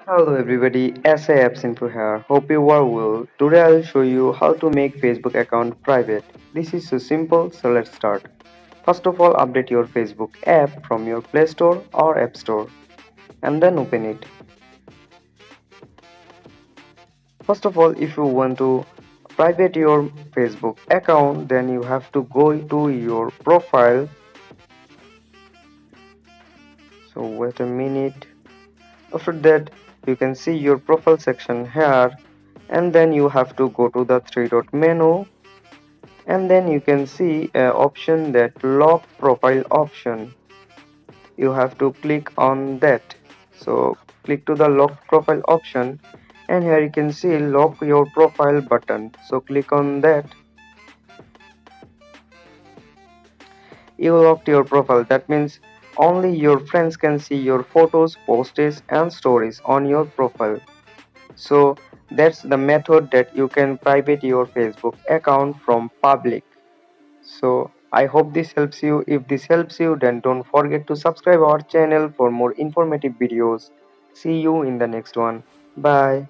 Hello everybody, SA Apps Info here. Hope you are well. Today I'll show you how to make Facebook account private. This is so simple, so let's start. First of all, update your Facebook app from your Play Store or App Store and then open it. First of all, if you want to private your Facebook account, then you have to go to your profile. So wait a minute. After that, you can see your profile section here and then you have to go to the three dot menu and then you can see a option that lock profile option. You have to click on that. So click to the lock profile option and here you can see lock your profile button. So click on that. You locked your profile. That means only your friends can see your photos, posts and stories on your profile. So that's the method that you can private your Facebook account from public. So I hope this helps you. If this helps you, then don't forget to subscribe our channel for more informative videos. See you in the next one. Bye.